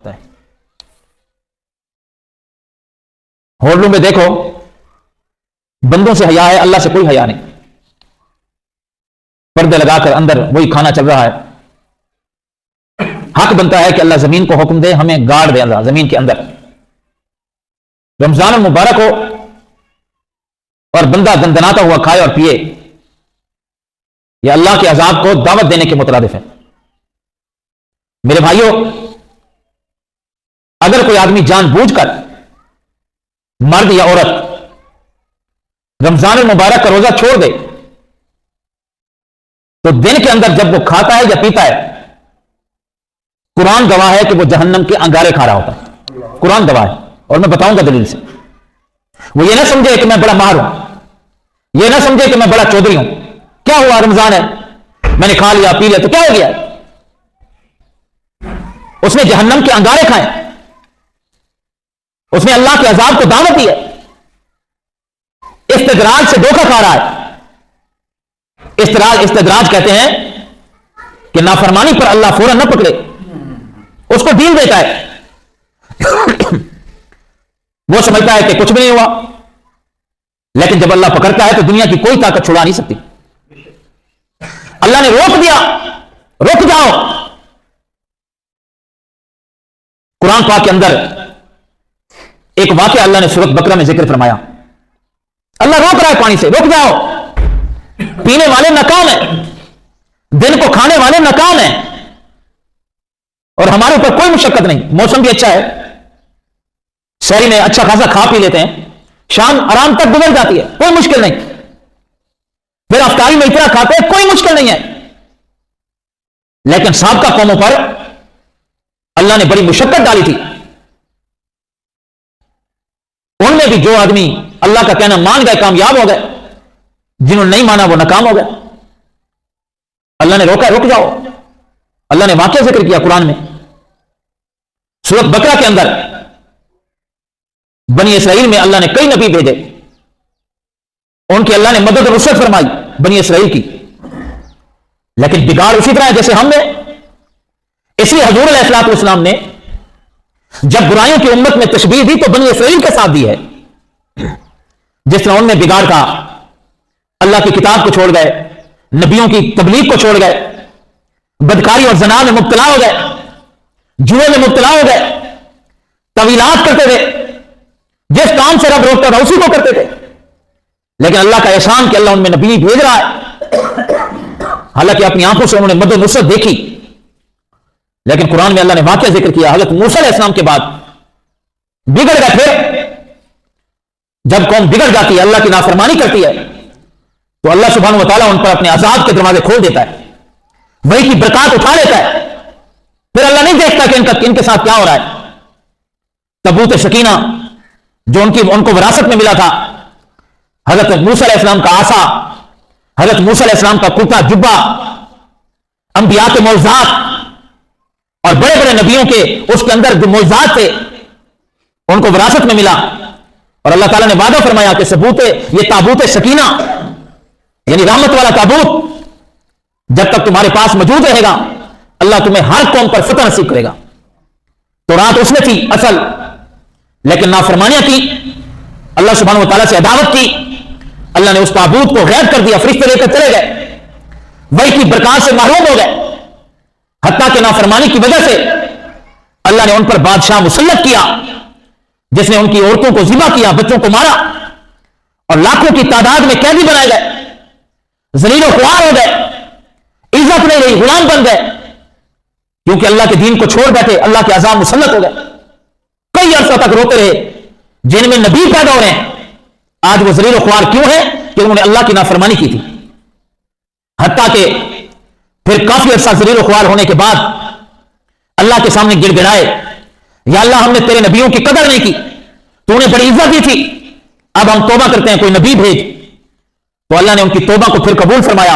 ہے۔ ہوٹلوں میں دیکھو بندوں سے حیا ہے، اللہ سے کوئی حیا نہیں، پردے لگا کر اندر وہی کھانا چل رہا ہے۔ حق بنتا ہے کہ اللہ زمین کو حکم دے ہمیں گاڑ دے اللہ زمین کے اندر، رمضان المبارک ہو اور بندہ دندناتا ہوا کھائے اور پیے، یہ اللہ کے عذاب کو دعوت دینے کے مترادف ہے۔ میرے بھائیوں، اگر کوئی آدمی جان بوجھ کر مرد یا عورت رمضان المبارک کا روزہ چھوڑ دے تو دن کے اندر جب وہ کھاتا ہے یا پیتا ہے، قرآن گواہ ہے کہ وہ جہنم کے انگارے کھا رہا ہوتا ہے۔ قرآن گواہ ہے، اور میں بتاؤں گا دلیل سے۔ وہ یہ نہ سمجھے کہ میں بڑا ماہر ہوں، یہ نہ سمجھے کہ میں بڑا چودھری ہوں، کیا ہوا رمضان ہے میں نے کھا لیا پی لیا تو کیا ہو گیا؟ اس نے جہنم کے انگارے کھائے، اس نے اللہ کے عذاب کو دعوت دی ہے، استدراج سے دھوکہ کھا رہا ہے۔ استدراج کہتے ہیں کہ نافرمانی پر اللہ فوراً نہ پکڑے، اس کو ڈیل دیتا ہے۔ وہ سمجھتا ہے کہ کچھ بھی نہیں ہوا، لیکن جب اللہ پکڑتا ہے تو دنیا کی کوئی طاقت چھڑا نہیں سکتی۔ اللہ نے روک دیا، رک جاؤ۔ قرآن پاک کے اندر ایک واقعہ اللہ نے سورۃ بقرہ میں ذکر فرمایا، اللہ روک رہا ہے پانی سے، رک جاؤ۔ پینے والے ناکام ہیں، دن کو کھانے والے ناکام ہیں، اور ہمارے اوپر کوئی مشقت نہیں، موسم بھی اچھا ہے، شہری میں اچھا خاصا کھا پی لیتے ہیں، شام آرام تک گزر جاتی ہے، کوئی مشکل نہیں، پھر افطاری میں اتنا کھاتے ہیں، کوئی مشکل نہیں ہے۔ لیکن سابقہ قوموں پر اللہ نے بڑی مشقت ڈالی تھی، ان میں بھی جو آدمی اللہ کا کہنا مان گئے کامیاب ہو گئے، جنہوں نے نہیں مانا وہ ناکام ہو گئے۔ اللہ نے روکا، رک جاؤ۔ اللہ نے واقعہ ذکر کیا قرآن میں، سورۃ بقرہ کے اندر بنی اسرائیل میں اللہ نے کئی نبی بھیجے، ان کی اللہ نے مدد و نصرت فرمائی بنی اسرائیل کی، لیکن بگاڑ اسی طرح ہے جیسے ہم نے۔ اس لیے حضور علیہ الصلوۃ والسلام نے جب برائیوں کی امت میں تشبیہ دی تو بنی اسرائیل کے ساتھ دی ہے، جس طرح ان میں بگاڑ کا، اللہ کی کتاب کو چھوڑ گئے، نبیوں کی تبلیغ کو چھوڑ گئے، بدکاری اور زنا میں مبتلا ہو گئے، جوئے میں مبتلا ہو گئے، طویلات کرتے تھے، جس کام سے رب روکتا تھا اسی کو کرتے تھے۔ لیکن اللہ کا احسان کہ اللہ ان میں نبی بھیج رہا ہے، حالانکہ اپنی آنکھوں سے انہوں نے مد و نصرت دیکھی، لیکن قرآن میں اللہ نے واقعہ ذکر کیا حضرت موسیٰ علیہ السلام کے بعد بگڑ گئے۔ پھر جب قوم بگڑ جاتی ہے، اللہ کی نافرمانی کرتی ہے، تو اللہ سبحانہ و تعالیٰ ان پر اپنے عذاب کے دروازے کھول دیتا ہے، وہی کی برکات اٹھا لیتا ہے۔ پھر اللہ نہیں دیکھتا کہ ان کے ساتھ کیا ہو رہا ہے۔ تابوت سکینہ جو ان کو وراثت میں ملا تھا، حضرت موسیٰ علیہ السلام کا عصا، حضرت موسیٰ علیہ السلام کا کرتا جبہ، انبیاء کے معجزات اور بڑے بڑے نبیوں کے اس کے اندر جو معجزات تھے ان کو وراثت میں ملا، اور اللہ تعالیٰ نے وعدہ فرمایا کہ یہ تابوت سکینہ یعنی رحمت والا تابوت جب تک تمہارے پاس موجود رہے گا اللہ تمہیں ہر قوم پر فتح نصیب کرے گا۔ تو رات اس میں تھی اصل، لیکن نافرمانیاں کی، اللہ سبحانہ و تعالیٰ سے عداوت کی، اللہ نے اس تابوت کو غائب کر دیا، فرشتے لے کر چلے گئے، وہی کی برکات سے محروم ہو گئے، حتیٰ کہ نافرمانی کی وجہ سے اللہ نے ان پر بادشاہ مسلط کیا جس نے ان کی عورتوں کو ذبح کیا، بچوں کو مارا، اور لاکھوں کی تعداد میں قیدی بنائے گئے، ذلیل و خوار ہو گئے، عزت نہیں رہی، غلام بن گئے، کیونکہ اللہ کے دین کو چھوڑ بیٹھے، اللہ کے عذاب مسلط ہو گئے۔ کئی عرصہ تک روتے رہے، جن میں نبی پیدا ہو رہے ہیں آج وہ ذلیل و خوار کیوں ہیں؟ کہ انہوں نے اللہ کی نافرمانی کی تھی، حتیٰ کہ پھر کافی عرصہ ذلیل و خوار ہونے کے بعد اللہ کے سامنے گڑ گڑائے، یا اللہ ہم نے تیرے نبیوں کی قدر نہیں کی، تو انہیں بڑی عزت دی تھی، اب ہم توبہ کرتے ہیں، کوئی نبی بھیج۔ تو اللہ نے ان کی توبہ کو پھر قبول فرمایا،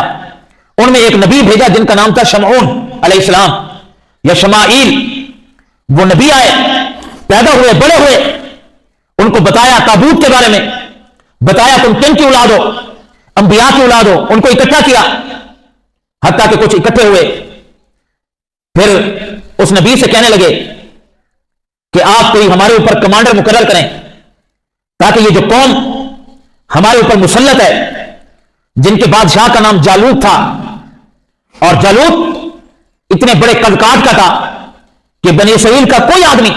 ان میں ایک نبی بھیجا جن کا نام تھا شمعون علیہ السلام یا شمائیل۔ وہ نبی آئے، پیدا ہوئے، بڑے ہوئے، ان کو بتایا تابوت کے بارے میں، بتایا تم کن کی اولاد ہو، انبیاء کی اولاد ہو، ان کو اکٹھا کیا، حتیٰ کہ کچھ اکٹھے ہوئے، پھر اس نبی سے کہنے لگے کہ آپ کوئی ہمارے اوپر کمانڈر مقرر کریں تاکہ یہ جو قوم ہمارے اوپر مسلط ہے، جن کے بادشاہ کا نام جالوت تھا، اور جالوت اتنے بڑے قد کاٹ کا تھا کہ بنی اسرائیل کا کوئی آدمی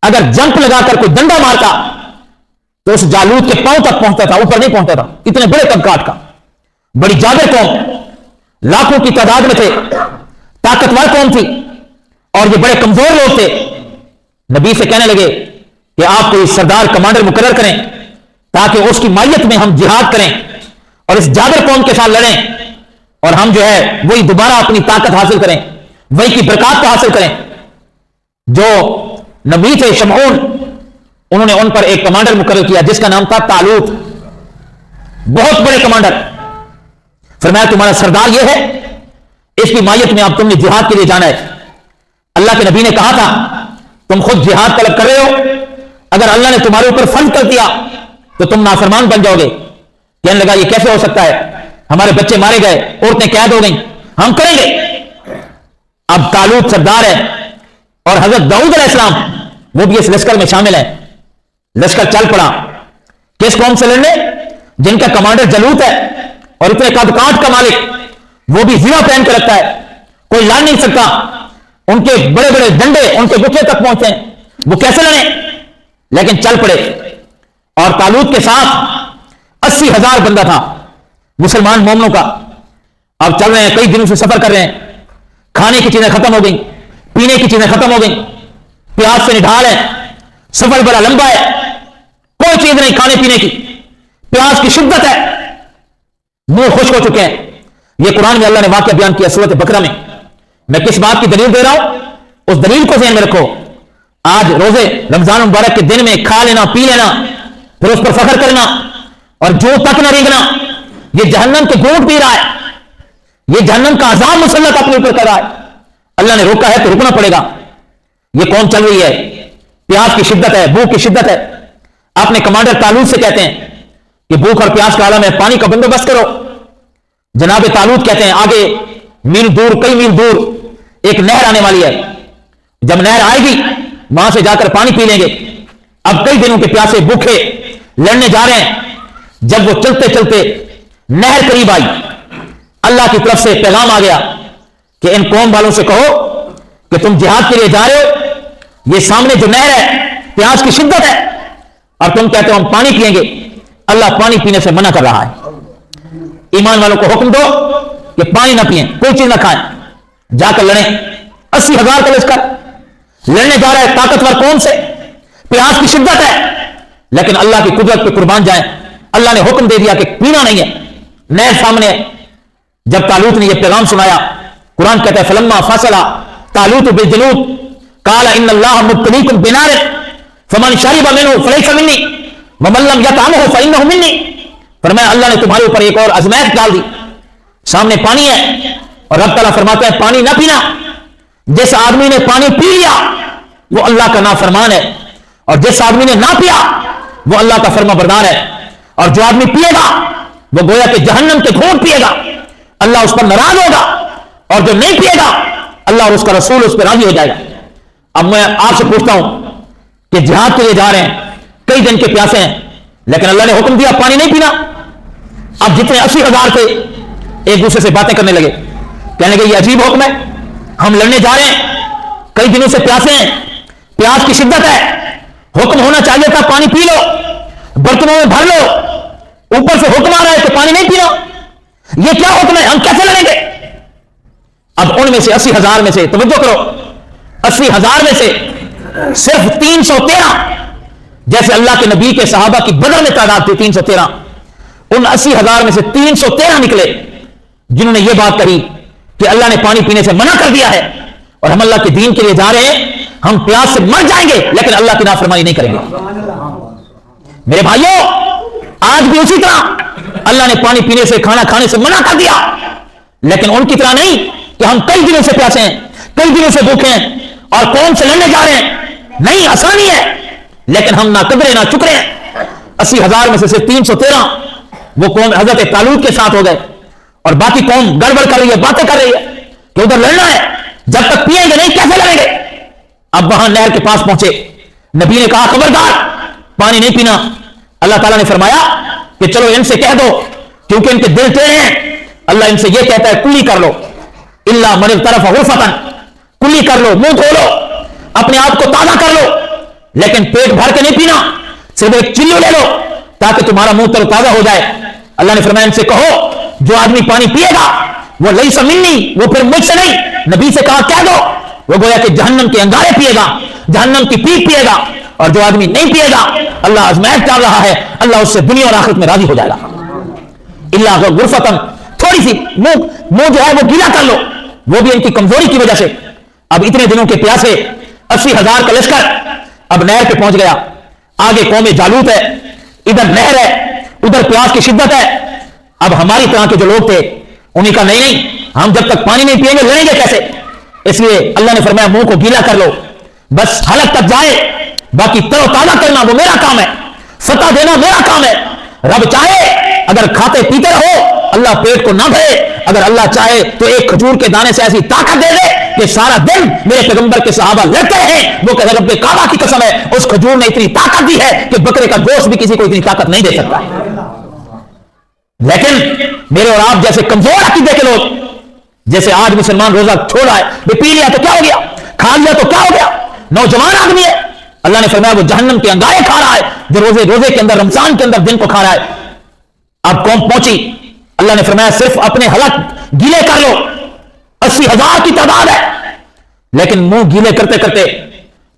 اگر جمپ لگا کر کوئی ڈنڈا مارتا تو اس جالوت کے پاؤں تک پہنچتا تھا، اوپر نہیں پہنچتا تھا، اتنے بڑے قد کاٹ کا، بڑی جابر قوم، لاکھوں کی تعداد میں تھے، طاقتور قوم تھی، اور یہ بڑے کمزور لوگ تھے۔ نبی سے کہنے لگے کہ آپ کوئی سردار کمانڈر مقرر کریں تاکہ اس کی مائیت میں ہم جہاد کریں اور اس جابر قوم کے ساتھ لڑیں، اور ہم جو ہے وہی دوبارہ اپنی طاقت حاصل کریں، وہی کی برکات کو حاصل کریں۔ جو نبی تھے شمعون، انہوں نے ان پر ایک کمانڈر مقرر کیا جس کا نام تھا طالوت، بہت بڑے کمانڈر۔ فرمایا تمہارا سردار یہ ہے، اس کی مائیت میں اب تم نے جہاد کے لیے جانا ہے۔ اللہ کے نبی نے کہا تھا تم خود جہاد طلب کر رہے ہو، اگر اللہ نے تمہارے اوپر فرض کر دیا تو تم نافرمان بن جاؤ گے۔ کہنے لگا یہ کیسے ہو سکتا ہے، ہمارے بچے مارے گئے، عورتیں قید ہو گئیں، ہم کریں گے۔ اب طالوت سردار ہے، اور حضرت داؤد علیہ السلام وہ بھی اس لشکر میں شامل ہے۔ لشکر چل پڑا، کس قوم سے لڑنے؟ جن کا کمانڈر جالوت ہے اور اتنے قد کاٹ کا مالک، وہ بھی زیوا پہن کے رکھتا ہے، کوئی لڑ نہیں سکتا، ان کے بڑے بڑے ڈنڈے ان کے گچھے تک پہنچتے ہیں، وہ کیسے لڑیں؟ لیکن چل پڑے، اور طالوت کے ساتھ 80,000 بندہ تھا مسلمان مومنوں کا۔ اب چل رہے ہیں، کئی دنوں سے سفر کر رہے ہیں، کھانے کی چیزیں ختم ہو گئیں، پینے کی چیزیں ختم ہو گئیں، پیاس سے نڈھال ہے، سفر بڑا لمبا ہے، کوئی چیز نہیں کھانے پینے کی، پیاس کی شدت ہے، منہ خشک ہو چکے ہیں۔ یہ قرآن میں اللہ نے واقعہ بیان کیا سورۃ بقرہ میں۔ میں کس بات کی دلیل دے رہا ہوں، اس دلیل کو ذہن میں رکھو۔ آج روزے رمضان مبارک کے دن میں کھا لینا پی لینا، پھر اس پر فخر کرنا اور جو تک نہ رینگنا، یہ جہنم کے گھونٹ پی رہا ہے، یہ جہنم کا عذاب مسلط اپنے اوپر کر رہا ہے۔ اللہ نے روکا ہے تو رکنا پڑے گا۔ یہ قوم چل رہی ہے، پیاس کی شدت ہے، بھوک کی شدت ہے۔ اپنے کمانڈر طالوت سے کہتے ہیں کہ بھوک اور پیاس کا عالم ہے، پانی کا بندوبست کرو۔ جناب طالوت کہتے ہیں آگے میل دور، کئی میل دور ایک نہر آنے والی ہے، جب نہر آئے گی وہاں سے جا کر پانی پی لیں گے۔ اب کئی دنوں کے پیاسے بھوکے لڑنے جا رہے ہیں۔ جب وہ چلتے چلتے نہر قریب آئی، اللہ کی طرف سے پیغام آ گیا کہ ان قوم والوں سے کہو کہ تم جہاد کے لیے جا رہے ہو، یہ سامنے جو نہر ہے پیاس کی شدت ہے، اور تم کہتے ہو ہم پانی پیئیں گے۔ اللہ پانی پینے سے منع کر رہا ہے۔ ایمان والوں کو حکم دو کہ پانی نہ پئیں، کوئی چیز نہ کھائیں، جا کر لڑیں۔ 80,000 کا لشکر لڑنے جا رہا ہے طاقتور قوم سے، پیاس کی شدت ہے، لیکن اللہ کی قدرت پہ قربان جائیں، اللہ نے حکم دے دیا کہ پینا نہیں ہے، نہر سامنے ہے۔ جب طالوت نے یہ پیغام سنایا، قرآن کہتا ہے فلما فصل طالوت بالجنود قال ان اللہ مبتلیکم بنار فمن شرب منه فلیس منی ومن لم یطعمه فانه منی۔ فرمایا اللہ نے تمہارے اوپر ایک اور آزمائش ڈال دی، سامنے پانی ہے، اور رب تعالیٰ فرماتا ہے پانی نہ پینا۔ جس آدمی نے پانی پی لیا وہ اللہ کا نافرمان ہے، اور جس آدمی نے نہ پیا وہ اللہ کا فرما بردار ہے۔ اور جو آدمی پیے گا وہ گویا کہ جہنم کے گھونٹ پیے گا، اللہ اس پر ناراض ہوگا، اور جو نہیں پیے گا اللہ اور اس کا رسول اس پہ راضی ہو جائے گا۔ اب میں آپ سے پوچھتا ہوں کہ جہاد کے لیے جا رہے ہیں، کئی دن کے پیاسے ہیں، لیکن اللہ نے حکم دیا پانی نہیں پینا۔ اب جتنے 80,000 تھے ایک دوسرے سے باتیں کرنے لگے، کہنے لگے یہ عجیب حکم ہے، ہم لڑنے جا رہے ہیں، کئی دنوں سے پیاسے ہیں، پیاس کی شدت ہے، حکم ہونا چاہیے تھا پانی پی لو، برتنوں میں بھر لو، اوپر سے حکم آ رہا ہے کہ پانی نہیں پینا، یہ کیا حکم ہے، ہم کیسے لڑیں گے؟ اب ان میں سے 80,000 میں سے توجہ کرو، 80,000 میں سے صرف 313، جیسے اللہ کے نبی کے صحابہ کی بدر میں تعداد تھی 313، ان 80,000 میں سے 313 نکلے جنہوں نے یہ بات کہی کہ اللہ نے پانی پینے سے منع کر دیا ہے، اور ہم اللہ کے دین کے لیے جا رہے ہیں، ہم پیاس سے مر جائیں گے لیکن اللہ کی نافرمانی نہیں کریں گے۔ میرے بھائیوں، آج بھی اسی طرح اللہ نے پانی پینے سے، کھانا کھانے سے منع کر دیا، لیکن ان کی طرح نہیں کہ ہم کئی دنوں سے پیاسے ہیں، کئی دنوں سے بھوکے ہیں اور قوم سے لڑنے جا رہے ہیں۔ نہیں، آسانی ہے، لیکن ہم نہ قدرے نہ چکرے ہیں۔ 80,000 میں سے صرف 313 وہ قوم حضرت طالوت کے ساتھ ہو گئے، اور باقی قوم گڑبڑ کر رہی ہے، باتیں کر رہی ہے کہ ادھر لڑنا ہے، جب تک پیئیں گے نہیں کیسے لڑیں گے؟ अब वहां नहर के पास पहुंचे, नबी ने कहा खबरदार पानी नहीं पीना। अल्लाह ताला ने फरमाया कि चलो इनसे कह दो, क्योंकि इनके दिल टेढ़े हैं, अल्लाह इनसे यह कहता है कुल्ली कर लो, इल्ला मन तरफ गुरफतन, कुल्ली कर लो, मुंह धो लो, अपने आप को ताजा कर लो, लेकिन पेट भर के नहीं पीना, सिर्फ एक चिल्लू ले लो ताकि तुम्हारा मुंह तरोताजा हो जाए। अल्लाह ने फरमाया इनसे कहो जो आदमी पानी पिएगा वो लई समिन्नी, वो फिर मुझसे नहीं। नबी से कहा कह दो, वो गोया कि जहन्नम के अंगारे पिएगा, जहन्नम की पीक पिएगा, और जो आदमी नहीं पिएगा अल्लाह आजमाइश डाल रहा है, अल्लाह उससे दुनिया और आखिरत में राजी हो जाएगा। इल्ला गुरफतन, थोड़ी सी मुंह जो है वो गीला कर लो, वो भी इनकी कमजोरी की वजह से। अब इतने दिनों के प्यासे 80,000 का लश्कर अब नहर पे पहुंच गया। आगे कौमे जालूत है, इधर नहर है, उधर प्यास की शिद्दत है। अब हमारी तरह के जो लोग थे उन्हीं का नहीं, हम जब तक पानी नहीं पिएंगे लड़ेंगे कैसे? इसलिए अल्लाह ने फरमाया मुंह को गीला कर लो, बस हलक तक जाए, बाकी तरोताजा करना वो मेरा काम है, फतह देना मेरा काम है। रब चाहे अगर खाते पीते रहो अल्लाह पेट को ना भरे, अगर अल्लाह चाहे तो एक खजूर के दाने से ऐसी ताकत दे दे कि सारा दिन मेरे पैगंबर के सहाबा लड़ते हैं, वो कहते रब्बे काबा की कसम है उस खजूर ने इतनी ताकत दी है कि बकरे का गोश्त भी किसी को इतनी ताकत नहीं दे सकता। लेकिन मेरे और आप जैसे कमजोर अकीदे के लोग, जैसे आज मुसलमान रोजा छोड़ा है, पी लिया तो क्या हो गया, खा लिया तो क्या हो गया, नौजवान आदमी है, अल्लाह ने फरमाया वो जहन्नम के अंगारे खा रहा है, जो रोजे के अंदर रमजान के अंदर दिन को खा रहा है। अब कौम पहुंची, अल्लाह ने फरमाया सिर्फ अपने हलक गीले कर लो, 80,000 की तादाद है, लेकिन मुंह गीले करते करते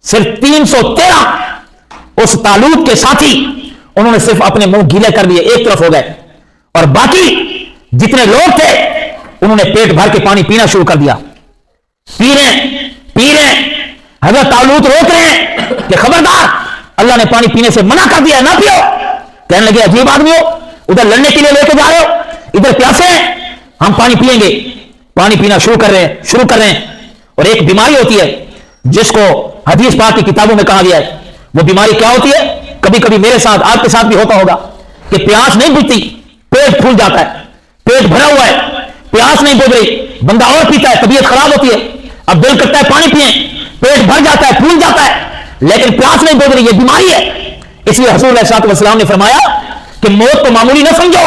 सिर्फ 313 उस तालूत के साथी उन्होंने सिर्फ अपने मुंह गीले कर दिए, एक तरफ हो गए, और बाकी जितने लोग थे उन्होंने पेट भर के पानी पीना शुरू कर दिया। पी रहे हजरत तालूत रोक रहे हैं कि खबरदार, अल्लाह ने पानी पीने से मना कर दिया, ना पियो। कहने लगे अजीब आदमी हो, उधर लड़ने के लिए लेके जा रहे हो, इधर प्यासे हैं, हम पानी पिएंगे। पानी पीना शुरू कर रहे हैं। और एक बीमारी होती है जिसको हदीस पाक की किताबों में कहा गया है, वो बीमारी क्या होती है, कभी कभी मेरे साथ आपके साथ भी होता होगा कि प्यास नहीं बुझती, पेट फूल जाता है, पेट भरा हुआ है, प्यास नहीं बुझ रही, बंदा और पीता है, तबीयत खराब होती है, अब दिल करता है पानी पिए, पेट भर जाता है, फूल जाता है, लेकिन प्यास नहीं बुझ रही, ये बीमारी है। इसलिए हुजूर अलैहि सल्लम ने फरमाया कि मौत को मामूली न समझो,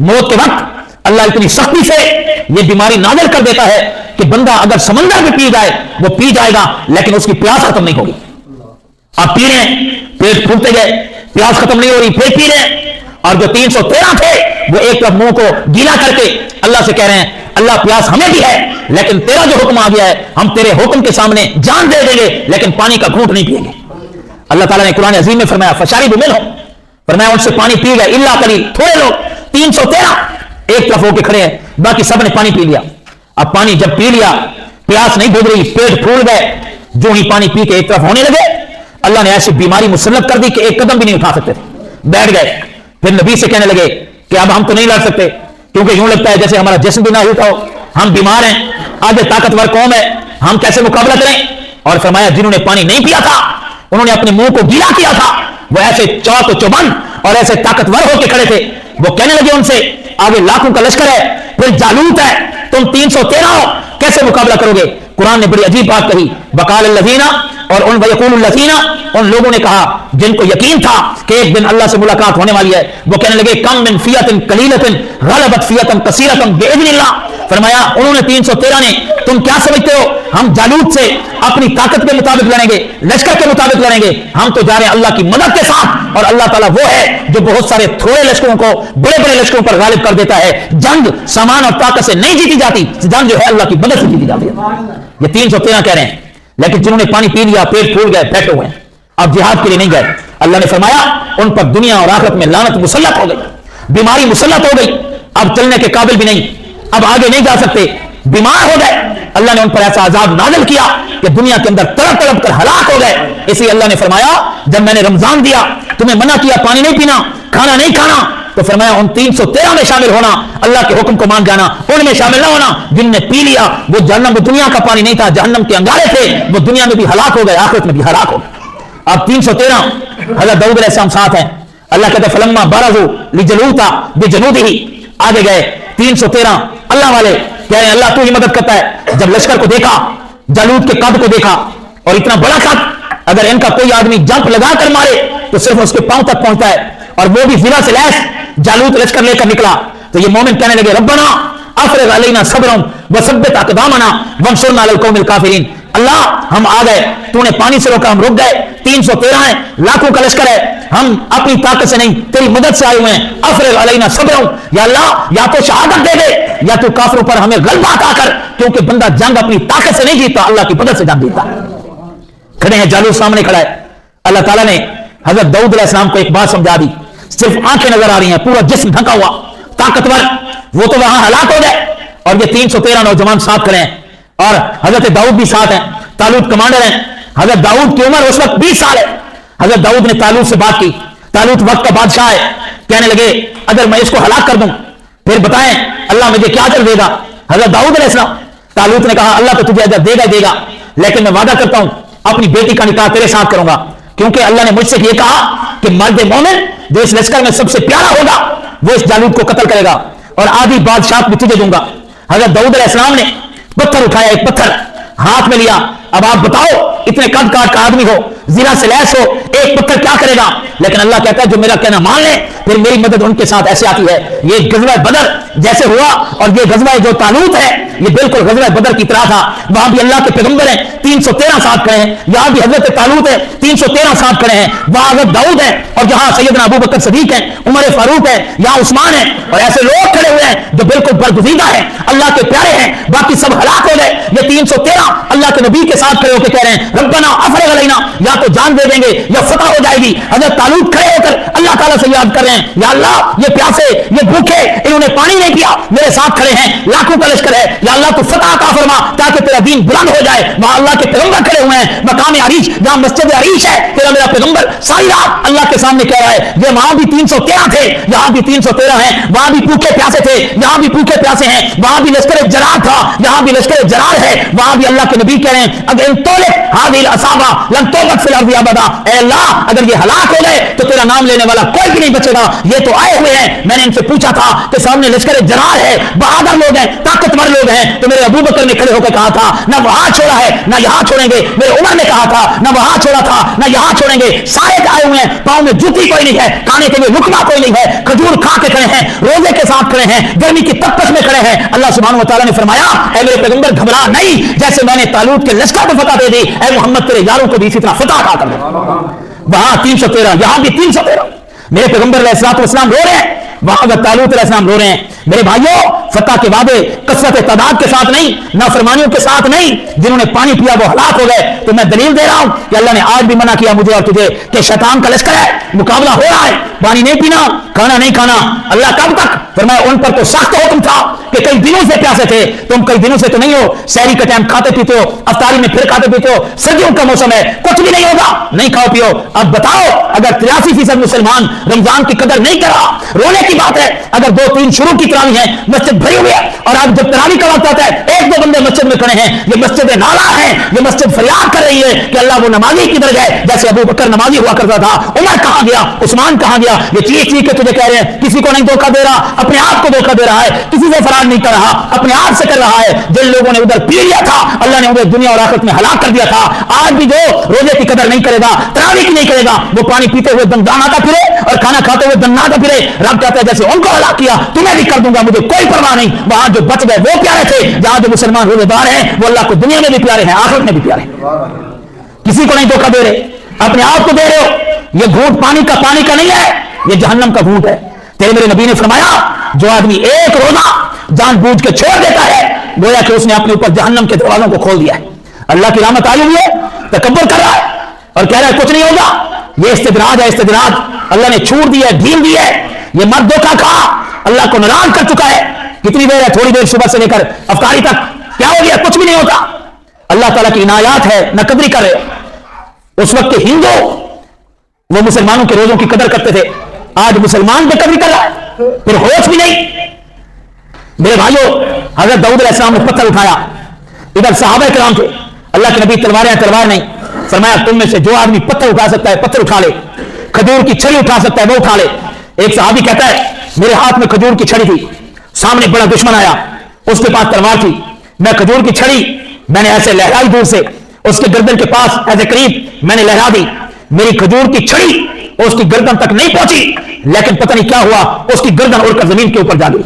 मौत के वक्त अल्लाह इतनी सख्ती से ये बीमारी नाज़िल कर देता है कि बंदा अगर समंदर में पी जाए वो पी जाएगा, लेकिन उसकी प्यास खत्म नहीं होगी। आप पी रहे हैं, पेट फूलते गए, प्यास खत्म नहीं हो रही, फिर पी रहे हैं, और जो 313 थे वो एक तरफ मुंह को गीला करके अल्लाह से कह रहे हैं अल्लाह प्यास हमें भी है, लेकिन तेरा जो हुक्म आ गया है हम तेरे हुक्म के सामने जान दे देंगे, लेकिन पानी का घूंट नहीं पिएंगे। अल्लाह ताला ने कुरान अजीम में फरमाया फशारिबू मिनहु, फरमाया उनसे पानी पी गए, इल्ला कलील, थोड़े लोग, 313 एक तरफ होके खड़े हैं, बाकी सब ने पानी पी लिया। अब पानी जब पी लिया, प्यास नहीं बुझ रही, पेट फूल गए, जो ही पानी पी के एक तरफ होने लगे, अल्लाह ने ऐसी बीमारी मुसल्लत कर दी कि एक कदम भी नहीं उठा सकते थे, बैठ गए। फिर नबी से कहने लगे कि अब हम तो नहीं लड़ सकते, क्योंकि यूं लगता है जैसे हमारा जिस्म भी ना होता हो, हम बीमार हैं, आगे ताकतवर कौम है, हम कैसे मुकाबला करें। और फरमाया जिन्होंने पानी नहीं पिया था उन्होंने अपने मुंह को गीला किया था, वो ऐसे चौक चौबंद और ऐसे ताकतवर होकर खड़े थे। वो कहने लगे उनसे आगे लाखों का लश्कर है, फिर जालूत है, तुम 313 हो, कैसे मुकाबला करोगे। कुरान ने बड़ी अजीब बात कही, वकाल लजीना, और उन वयकूल लजीना, उन लोगों ने कहा जिनको यकीन था कि एक दिन अल्लाह से मुलाकात होने वाली है, वो कहने लगे कम मिन फियतिन कलीलतिन गलबत फियतन कसीरतन बिइज़्निल्लाह। फरमाया उन्होंने 313 ने, तुम क्या समझते हो हम जालूत से अपनी ताकत के मुताबिक लड़ेंगे, लश्कर के मुताबिक लड़ेंगे, हम तो जा रहे हैं अल्लाह की मदद के साथ। और अल्लाह ताला वो है जो बहुत सारे थोड़े लश्करों को बड़े बड़े लश्करों पर गालिब कर देता है। जंग सामान और ताकत से नहीं जीती जाती, जंग जो है अल्लाह की मदद से जीती जाती है। ये 313 कह रहे हैं, लेकिन जिन्होंने पानी पी लिया, पेट फूल गए, बैठे हुए, अब जिहाद के लिए नहीं गए। अल्लाह ने फरमाया उन पर दुनिया और आखिरत में लानत मुसल्लत हो गई, बीमारी मुसल्लत हो गई, अब चलने के काबिल भी नहीं, अब आगे नहीं जा सकते, बीमार हो गए। अल्लाह ने उन पर ऐसा अजाब नाज़िल किया कि दुनिया के अंदर तड़प तड़प कर हलाक हो गए। इसलिए अल्लाह ने फरमाया जब मैंने रमजान दिया, तुम्हें मना किया पानी नहीं पीना, खाना नहीं खाना, तो फरमाया उन 313 में शामिल होना, अल्लाह के हुक्म को मान जाना, उनमें शामिल ना होना जिनने पी लिया। वो जहन्नम में दुनिया का पानी नहीं था, जहन्नम के अंगारे थे, वो दुनिया में भी हलाक हो गए, आखिरत में भी हलाक हो गए। अब 313 हज़रत दाऊद अलैहिस्सलाम साथ हैं। अल्लाह कहते फलम्मा बरज़ू लिजलूता बिजनूदिही, आगे गए 313 अल्लाह वाले कह रहे हैं अल्लाह तू ही मदद करता है। जब लश्कर को देखा, जालूत के कद को देखा, और इतना बड़ा कद, अगर इनका कोई आदमी जंप लगा कर मारे तो सिर्फ उसके पांव तक पहुंचता है, और वो भी जिला से लैस जालूत लश्कर लेकर निकला। तो ये मोमिन कहने लगे रब्बना अफरिग अलैना सब्रन वसब्बित अक़दामना वंसुरना अलल कौमिल काफिरीन। अल्लाह हम आ गए, तूने पानी से रोका, हम रुक गए, 313 है, लाखों का लश्कर है, हम अपनी ताकत से नहीं तेरी मदद से आए हुए हैं। अफरिग अलैना सब्रन, या अल्लाह या तो शहादत दे दे या तो काफिरों पर हमें गलबा अता कर, क्योंकि बंदा जंग अपनी ताकत से नहीं जीतता, अल्लाह की मदद से जंग जीतता। खड़े हैं, जालूत सामने खड़ा है। अल्लाह ताला ने हजरत दाऊद अलैहिस्सलाम को एक बात समझा दी, सिर्फ आंखें नजर आ रही हैं, पूरा जिस्म ढका हुआ ताकतवर, वो तो वहां हलाक हो गए, और ये 313 नौजवान साथ खड़े हैं, और हजरत दाऊद भी साथ हैं, तालूत कमांडर हैं। हजरत दाऊद की उम्र उस वक्त 20 साल है। हजरत दाऊद ने तालूत से बात की, तालूत वक्त का बादशाह है, कहने लगे अगर मैं इसको हलाक कर दूं फिर बताएं अल्लाह मुझे क्या अजर देगा। हजरत दाऊद अलैहिस्सलाम, तालूत ने कहा अल्लाह तो तुझे अजर देगा ही देगा, लेकिन मैं वादा करता हूं अपनी बेटी का निकाह तेरे साथ करूंगा, क्योंकि अल्लाह ने मुझसे ये कहा कि मर्द मोमिन जो इस लश्कर में सबसे प्यारा होगा वो इस जालूत को कत्ल करेगा, और आधी बादशाह भी तुझे दूंगा। हजरत दाऊद अलैहिस्सलाम ने पत्थर उठाया, एक पत्थर हाथ में लिया। अब आप बताओ, इतने कद काट का आदमी हो, जिला से लैस हो, एक पत्थर क्या करेगा? लेकिन अल्लाह कहता है जो मेरा कहना मान ले फिर मेरी मदद उनके साथ ऐसे आती है। ये गज़वा बदर जैसे हुआ, और ये गज़वा जो तालूत है ये बिल्कुल गज़वा बदर की तरह था। वहां भी अल्लाह के पैगंबर हैं, 313 साथ खड़े हैं, यहां भी हजरत तालूत है 313 साथ खड़े हैं, वहां हजरत दाऊद है, और जहां सैयदना अबू बकर सदीक है, उमर फारूक है, यहां उस्मान है, और ऐसे लोग खड़े हुए हैं जो बिल्कुल बरगुज़ीदा है, अल्लाह के प्यारे हैं, बाकी सब हलाक हो गए। ये 313 अल्लाह के नबी के साथ खड़े होकर कह रहे हैं रब्बना अफरिग अलैना, या तो जान दे देंगे या फतह हो जाएगी। हजरत तालूत खड़े होकर अल्लाह ताला से याद कर रहे हैं, या अल्लाह ये प्यासे, ये भूखे, इन्होंने पानी नहीं पिया, मेरे साथ खड़े हैं, लाखों का लश्कर है, या अल्लाह तू फतह अता फरमा ताकि तेरा दीन बुलंद हो जाए। वहां अल्लाह के पैगंबर खड़े हुए हैं, मकाम अरीश जहां मस्जिद अरीश है, तेरा मेरा पैगंबर सारी रात अल्लाह के सामने कह रहा है। ये वहां भी 313 थे, यहां भी 313 हैं, वहां भी भूखे प्यासे थे, यहां भी भूखे प्यासे हैं, वहां भी लश्कर जरार था, यहां भी लश्कर जरार है, वहां भी अल्लाह के नबी कह रहे हैं अगर इन तोले हादिल असाबा लन तौबत फिल अर्दि अबदा, ए अल्लाह अगर ये हलाक हो गए तो तेरा नाम लेने वाला कोई भी नहीं बचेगा। ये तो आए हुए हैं, मैंने इनसे पूछा था कि सामने लश्कर जरार है, बहादुर लोग हैं, ताकतवर लोग हैं, तो मेरे अबू बकर ने खड़े होकर कहा था ना वहां छोड़ा है ना यहां छोड़ेंगे, मेरे उमर ने कहा था ना वहां छोड़ा था ना यहां छोड़ेंगे, सारे आए हुए हैं, पांव में जूती कोई नहीं है, खाने के लिए रुकमा कोई नहीं है, खजूर खा के खड़े हैं, रोजे के साथ खड़े हैं, गर्मी की तपश में खड़े हैं। अल्लाह सुब्हानहू व तआला ने फरमाया ऐ मेरे पैगंबर घबरा नहीं, जैसे मैंने तालूत के लश्कर को फतह दे दी, ऐ मोहम्मद तेरे यारों को भी इसी तरह फतह अता कर दे। वहां 313, यहां भी 313, मेरे पैगंबर अलैहिस्सलाम रो रहे हैं, वहां तालूत अलैहिस्सलाम रो रहे हैं। मेरे भाइयों, फतह के वादे कसरत तादाद के साथ नहीं, नाफरमानियों के साथ नहीं, जिन्होंने पानी पिया वो हलाक हो गए। तो मैं दलील दे रहा हूं कि अल्लाह ने आज भी मना किया मुझे और तुझे कि शैतान का लश्कर है, मुकाबला हो रहा है, पानी नहीं पीना, खाना नहीं खाना। अल्लाह कब तक? फरमाया उन पर तो सख्त हुक्म था कि कई दिनों से प्यासे थे, तुम कई दिनों से तो नहीं हो, सहरी का टाइम खाते पीते हो, अफ्तारी में फिर खाते पीते हो, सर्दियों का मौसम है, कुछ भी नहीं होगा, नहीं खाओ पियो। अब बताओ अगर 83% मुसलमान रमजान की कदर नहीं करा, रोने की बात है। अगर 2-3 शुरू की तरावी है, मस्जिद भरी हुई है, और अब जब तरावी का वक्त आता है 1-2 बंदे मस्जिद में खड़े हैं, ये मस्जिद नाला है, ये मस्जिद फरियाद कर रही है कि अल्लाह वो नमाजी किधर गए, जैसे अबू बकर नमाजी हुआ करता था, उमर कहां गया, उस्मान कहां गया। ये चीख चीख के तुझे कह रहे हैं किसी को नहीं धोखा दे रहा, अपने आप को धोखा दे रहा है, किसी से फरार नहीं कर रहा, अपने आप से कर रहा है। जिन लोगों ने उधर पी लिया था अल्लाह ने उन्हें दुनिया और आखिरत में हलाक कर दिया था। आज भी जो रोजे की कदर नहीं करेगा, तरावी की नहीं करेगा, वो पानी पीते हुए दंदान आता फिरे और खाना खाते हुए दन्ना आता फिरे। रब कहता है जैसे उनको हलाक किया तुम्हें भी कर दूंगा, मुझे कोई परवाह नहीं। वहां जो बच गए वो प्यारे थे, जहां जो मुसलमान रोजेदार हैं वो अल्लाह को दुनिया में भी प्यारे हैं, आखिरत में भी प्यारे हैं। किसी को नहीं धोखा दे रहे, अपने आप को दे रहे हो। ये घूंट पानी का नहीं है, ये जहन्नम का घूंट है। तेरे मेरे नबी ने फरमाया जो आदमी एक रोजा जानबूझ के छोड़ देता है गोया कि उसने अपने ऊपर जहन्नम के दरवाजों को खोल दिया है। अल्लाह की रहमत आई हुई है, तकब्बुर कर रहा है और कह रहा है कुछ नहीं होगा। ये इस्तिदराज है, इस्तिदराज अल्लाह ने छूट दी है, ढील दी है। ये मर्द धोखा खा, अल्लाह को नाराज कर चुका है। कितनी देर है? थोड़ी देर सुबह से लेकर अफ्तारी तक। क्या हो गया? कुछ भी नहीं होता। अल्लाह ताला की इनायात है, न कदरी कर रहे। उस वक्त के हिंदू वो मुसलमानों के रोजों की कदर करते थे, आज मुसलमान बेकदरी कर रहा है, फिर होश भी नहीं। मेरे भाइयों, हजरत दाऊद अलैहिस्सलाम ने पत्थर उठाया, इधर सहाबा किराम थे, अल्लाह के नबी तलवार नहीं। फरमाया तुम में से जो आदमी पत्थर उठा सकता है पत्थर उठा ले, खजूर की छड़ी उठा सकता है वो उठा ले। एक सहाबी कहता है मेरे हाथ में खजूर की छड़ी थी, सामने बड़ा दुश्मन आया, उसके पास तलवार थी, मैं खजूर की छड़ी मैंने ऐसे लहराई दूर से اس کے گردن کے پاس ایسے قریب میں نے لہرا دی، میری کھجور کی چھڑی اس کی گردن تک نہیں پہنچی، لیکن پتہ نہیں کیا ہوا، اس کی گردن اڑ کر زمین کے اوپر جا گئی۔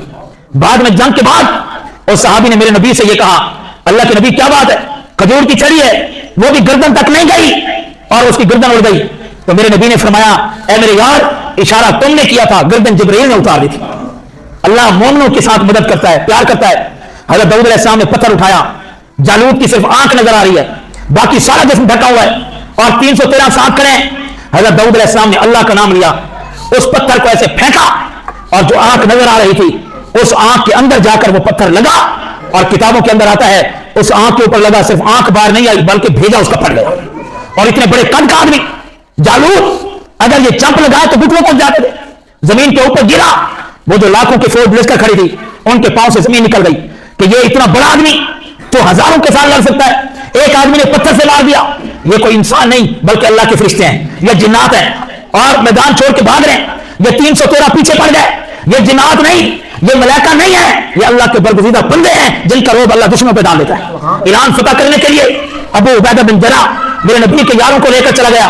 بعد میں جنگ کے بعد اس صحابی نے میرے نبی سے یہ کہا، اللہ کے نبی کیا بات ہے، کھجور کی چھڑی ہے وہ بھی گردن تک نہیں گئی اور اس کی گردن اڑ گئی۔ تو میرے نبی نے فرمایا، اے میرے یار، اشارہ تم نے کیا تھا، گردن جبرائیل نے اتار دی تھی۔ اللہ مومنوں کے ساتھ مدد کرتا ہے، پیار کرتا ہے۔ حضرت داؤد علیہ السلام نے پتھر اٹھایا، جالوت کی صرف آنکھ نظر آ رہی ہے، باقی سارا جسم ڈھکا ہوا ہے، اور 313 ساتھ کھڑے ہیں۔ حضرت داؤد علیہ السلام نے اللہ کا نام لیا، اس پتھر کو ایسے پھینکا اور جو آنکھ نظر آ رہی تھی اس آنکھ کے اندر جا کر وہ پتھر لگا، اور کتابوں کے اندر آتا ہے اس آنکھ کے اوپر لگا، صرف آنکھ باہر نہیں آئی بلکہ بھیجا اس کا پھٹ گیا۔ اور اتنے بڑے قد کا آدمی جالوت، اگر یہ چمپ لگائے تو گھٹنوں تک جاتے تھے، زمین کے اوپر گرا، وہ جو لاکھوں کی فوج لشکر کھڑی تھی ان کے پاؤں سے زمین نکل گئی کہ یہ اتنا بڑا آدمی جو ہزاروں کے ساتھ لڑ سکتا ہے، ایک آدمی نے پتھر سے مار دیا۔ یہ کوئی انسان نہیں بلکہ اللہ کے فرشتے ہیں، یہ جنات ہیں، اور میدان چھوڑ کے بھاگ رہے ہیں۔ یہ 313 پیچھے پڑ گئے، یہ جنات نہیں، یہ ملائکہ نہیں ہے، یہ اللہ کے برگزیدہ بندے ہیں جن کا روب اللہ دشمنوں پہ ڈال دیتا ہے۔ ایران فتح کرنے کے لیے ابو عبیدہ بن جراح میرے نبی کے یاروں کو لے کر چلا گیا،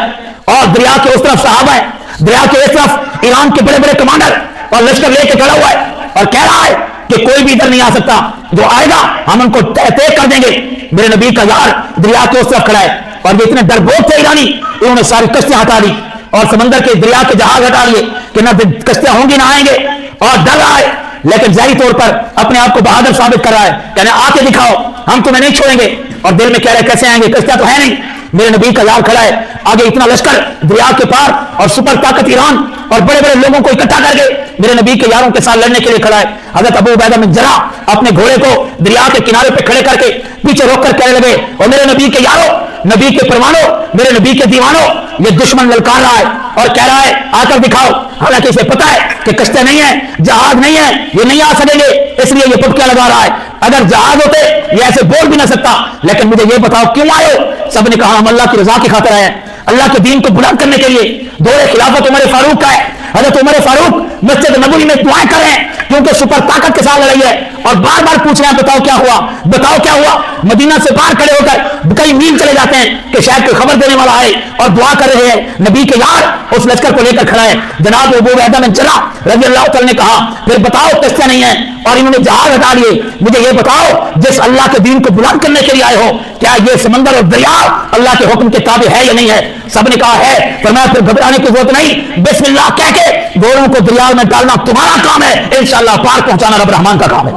اور دریا کے اس طرف صحابہ ہے، دریا کے اس طرف ایران کے بڑے بڑے کمانڈر اور لشکر لے کے کھڑا ہوا ہے، اور کہہ رہا ہے کہ کوئی بھی ادھر نہیں آ سکتا، جو آئے گا ہم ان کو طے کر دیں گے۔ میرے نبی کا یار دریا کے اس طرف کھڑا ہے، اور یہ اتنے ڈرپوک تھے ایرانی، انہوں نے ساری کشتیاں ہٹا لی اور سمندر کے دریا کے جہاز ہٹا لیے کہ نہ کشتیاں ہوں گی نہ آئیں گے، اور ڈر رہا ہے، لیکن ظاہری طور پر اپنے آپ کو بہادر ثابت کر رہا ہے، کہنے آ کے دکھاؤ، ہم تمہیں نہیں چھوڑیں گے، اور دل میں کہہ رہے کیسے آئیں گے، کشتیاں تو ہے نہیں۔ میرے نبی کا یار کھڑا ہے، آگے اتنا لشکر دریا کے پار اور سپر طاقت ایران اور بڑے بڑے لوگوں کو اکٹھا کر کے میرے نبی کے یاروں کے ساتھ لڑنے کے لیے کھڑا ہے۔ حضرت ابو عبیدہ بن جراح اپنے گھوڑے کو دریا کے کنارے پہ کھڑے کر کے پیچھے روک کر کہنے لگے، اور میرے نبی کے یاروں، نبی کے پروانوں، میرے نبی کے دیوانوں، یہ دشمن للکار رہا ہے اور کہہ رہا ہے آ کر دکھاؤ، حالانکہ اسے پتا ہے کہ کشتے نہیں ہیں، جہاز نہیں ہے، یہ نہیں آ سکیں گے، اس لیے یہ پٹکیاں لگا رہا ہے۔ اگر جہاز ہوتے یہ ایسے بول بھی نہ سکتا، لیکن مجھے یہ بتاؤ کیوں آئے ہو؟ سب نے کہا ہم اللہ کی رضا کی خاطر آئے ہیں، اللہ کے دین کو بلند کرنے کے لیے۔ دور خلافت عمر فاروق کا ہے، حضرت عمر فاروق مسجد نبوی میں دعائیں کر رہے ہیں کیونکہ سپر طاقت کے ساتھ لڑائی ہے، اور بار بار پوچھ رہے ہیں بتاؤ کیا ہوا، بتاؤ کیا ہوا۔ مدینہ سے باہر کھڑے ہو کر کئی میل چلے جاتے ہیں کہ شاید کوئی خبر دینے والا آئے، اور دعا کر رہے ہیں۔ نبی کے یار اس لشکر کو لے کر کھڑا ہے، جناب ابو عبیدہ بن جراح رضی اللہ تعالی نے کہا پھر بتاؤ کشتیاں نہیں ہیں اور انہوں نے جہاز ہٹا لیے، مجھے یہ بتاؤ جس اللہ کے دین کو بلند کرنے کے لیے آئے ہو، کیا یہ سمندر اور دریا اللہ کے حکم کے تابع ہے یا نہیں ہے؟ سب نے کہا ہے۔ فرمایا پھر گھبرانے کی ضرورت نہیں، بسم اللہ کہہ کے گھوڑوں کو دریا میں ڈالنا تمہارا کام ہے، انشاءاللہ پار پہنچانا رب رحمان کا کام ہے۔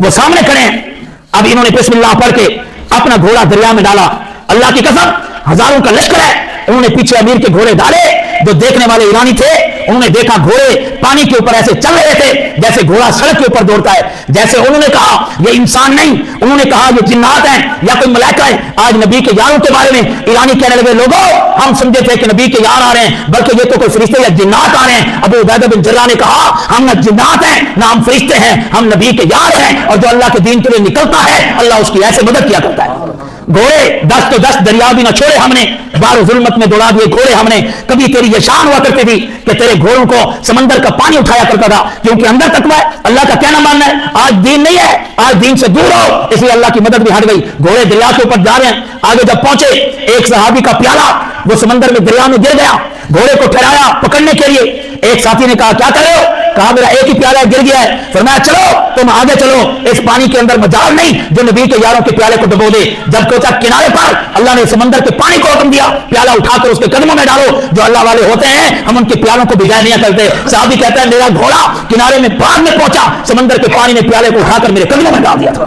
وہ سامنے کھڑے ہیں، اب انہوں نے بسم اللہ پڑھ کے اپنا گھوڑا دریا میں ڈالا، اللہ کی قسم ہزاروں کا لشکر ہے، انہوں نے پیچھے امیر کے گھوڑے ڈالے، جو دیکھنے والے ایرانی تھے انہوں نے دیکھا گھوڑے پانی کے اوپر ایسے چل رہے تھے جیسے گھوڑا سڑک کے اوپر دوڑتا ہے، جیسے انہوں نے کہا یہ انسان نہیں، انہوں نے کہا یہ جنات ہیں یا کوئی ملائکہ ہے۔ آج نبی کے یاروں کے بارے میں ایرانی کہنے لگے لوگوں ہم سمجھے تھے کہ نبی کے یار آ رہے ہیں، بلکہ یہ تو کوئی فرشتے یا جنات آ رہے ہیں۔ ابو عبیدہ بن جراح نے کہا ہم نہ جنات ہیں نہ ہم فرشتے ہیں، ہم نبی کے یار ہیں، اور جو اللہ کے دین کے لیے نکلتا ہے اللہ اس کی ایسے مدد کیا کرتا ہے۔ گھوڑے 10 تو 10 دریا بھی نہ چھوڑے ہم نے، بار ظلمت میں دوڑا دیے گھوڑے ہم نے۔ کبھی تیری یہ شان ہوا کرتی تھی کہ تیرے گھوڑوں کو سمندر کا پانی اٹھایا کرتا تھا، کیونکہ اندر تقویٰ ہے، اللہ کا کہنا ماننا ہے۔ آج دین نہیں ہے، آج دین سے دور ہو، اس لیے اللہ کی مدد بھی ہٹ گئی۔ گھوڑے دریا کے اوپر جا رہے ہیں، آگے جب پہنچے ایک صحابی کا پیالہ وہ سمندر میں دریا میں گر گیا، گھوڑے کو ٹھہرایا پکڑنے کے لیے۔ ایک ساتھی نے کہا کیا کر رہے ہو؟ کہا میرا ایک ہی پیالہ گر گیا ہے۔ فرمایا چلو تم آگے چلو، اس پانی کے اندر مجال نہیں جو نبی کے یاروں کے پیالے کو ڈبو دے۔ جب پہنچا کنارے پر اللہ نے سمندر کے پانی کو حکم دیا پیالہ اٹھا کر اس کے قدموں میں ڈالو، جو اللہ والے ہوتے ہیں ہم ان کے پیالوں کو بجائے نہیں کرتے۔ صحابی کہتا ہے میرا گھوڑا کنارے میں بعد میں پہنچا، سمندر کے پانی نے پیالے کو اٹھا کر میرے قدموں میں ڈال دیا تھا۔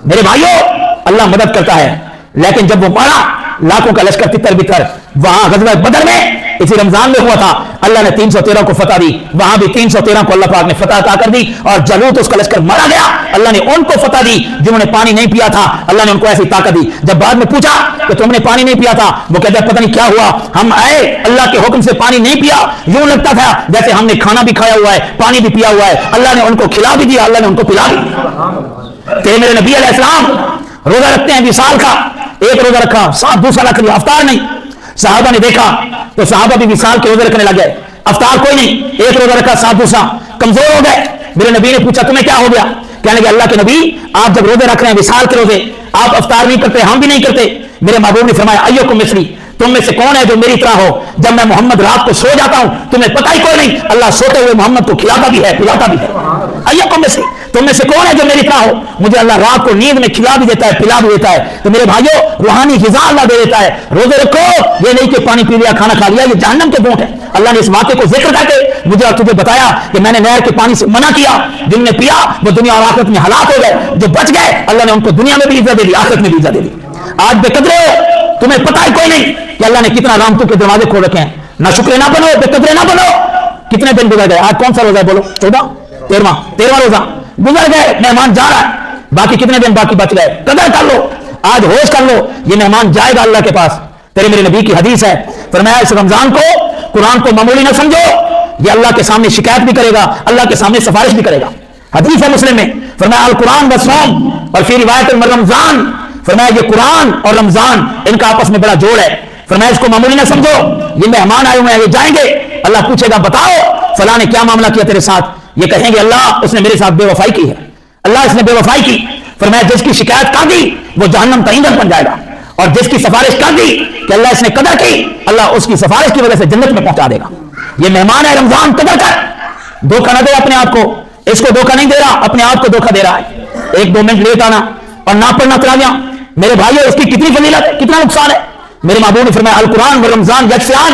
میرے بھائیوں اللہ مدد کرتا ہے، لیکن جب وہ مارا لاکھوں کا لشکر تتر بتر، وہاں غزوہ بدر میں اسی رمضان میں ہوا تھا، اللہ نے 313 کو فتح دی، وہاں بھی 313 کو اللہ پاک نے فتح عطا کر دی، اور جالوت اس کا لشکر مارا گیا، اللہ نے ان کو فتح دی جنہوں نے پانی نہیں پیا تھا، اللہ نے ان کو ایسی طاقت دی۔ جب بعد میں پوچھا کہ تم نے پانی نہیں پیا تھا، وہ کہتے ہیں پتہ نہیں کیا ہوا، ہم آئے اللہ کے حکم سے پانی نہیں پیا، یوں لگتا تھا جیسے ہم نے کھانا بھی کھایا ہوا ہے پانی بھی پیا ہوا ہے، اللہ نے ان کو کھلا بھی دیا، اللہ نے ان کو پلا بھی۔ کہ میرے نبی علیہ السلام روزہ رکھتے ہیں وصال کا، ایک روزہ رکھا ساتھ دوسرا رکھ لیا، افطار نہیں۔ صحابہ نے دیکھا تو صحابہ بھی وصال کے روزے رکھنے لگ گئے، افطار کوئی نہیں، ایک روزہ رکھا ساتھ دوسرا، کمزور ہو گئے۔ میرے نبی نے پوچھا تمہیں کیا ہو گیا؟ کہنے لگے اللہ کے نبی آپ جب روزے رکھ رہے ہیں وصال کے روزے، آپ افطار نہیں کرتے ہم بھی نہیں کرتے، मेरे महबूब ने फरमाया अय्युकुम मिस्ली, तुम में से कौन है जो मेरी तरह हो? जब मैं मोहम्मद रात को सो जाता हूं तुम्हें पता ही कोई नहीं, अल्लाह सोते हुए मोहम्मद को खिलाता भी है पिलाता भी है। अय्युकुम मिस्ली, तुम में से कौन है जो मेरी तरह हो? मुझे अल्लाह रात को नींद में खिला भी देता है पिला भी देता है। तो मेरे भाइयों, रूहानी ग़िज़ा अल्लाह दे देता है। रोजे रखो, ये नहीं कि पानी पी लिया खाना खा लिया, ये जहन्नम के बूट है। अल्लाह ने इस वाक़े को जिक्र करके मुझे और तुझे बताया कि मैंने नहर के पानी से मना किया, जिनने पिया वो दुनिया और आखिरत में हलाक हो गए, जो बच गए अल्लाह ने उनको दुनिया में भी इज्जत दे दी, आखिरत में भी इज्जत दे दी। आज बेकदरे हो, तुम्हें पता ही कोई नहीं कि अल्लाह ने कितना रामतों के दरवाजे खोल रखे हैं। ना शुक्र ना बनो, बेकदरे ना बनो। कितने दिन गुजर गए? आज कौन सा रोजा है बोलो? 14, 13वां रोजा गुजर गए, मेहमान जा रहा है, बाकी कितने दिन बाकी बच गए? कदर कर लो, आज होश कर लो, ये मेहमान जाएगा अल्लाह के पास। तेरे मेरे नबी की हदीस है, फरमाया इस रमजान को, कुरान को मामूली ना समझो, ये अल्लाह के सामने शिकायत भी करेगा, अल्लाह के सामने सिफारिश भी करेगा। हदीस है मुस्लिम में, फरमाया अल कुरान व सौम, और फिर रिवायत रमजान, फरमाया ये कुरान और रमजान इनका आपस में बड़ा जोड़ है। फरमाया इसको मामूली ना समझो, ये मेहमान आए हुए हैं, ये जाएंगे, अल्लाह पूछेगा बताओ फलां ने क्या मामला किया तेरे साथ? ये कहेंगे अल्लाह उसने मेरे साथ बेवफाई की है, अल्लाह इसने बेवफाई की। फरमाया जिसकी शिकायत कर दी वो जहन्नम का ईंधन बन जाएगा, और जिसकी सिफारिश कर दी कि अल्लाह इसने कदर की, अल्लाह उसकी सिफारिश की वजह से जन्नत में पहुंचा देगा। ये मेहमान है रमजान, कदर कर, धोखा ना दे अपने आप को, इसको धोखा नहीं दे रहा, अपने आप को धोखा दे रहा है। 1-2 मिनट लेट आना और ना पढ़ना तरावियां, मेरे भाइयों इसकी कितनी फजीलत है, कितना नुकसान है। मेरे महबूब ने फरमाया अल कुरान व रमजान यजफियान,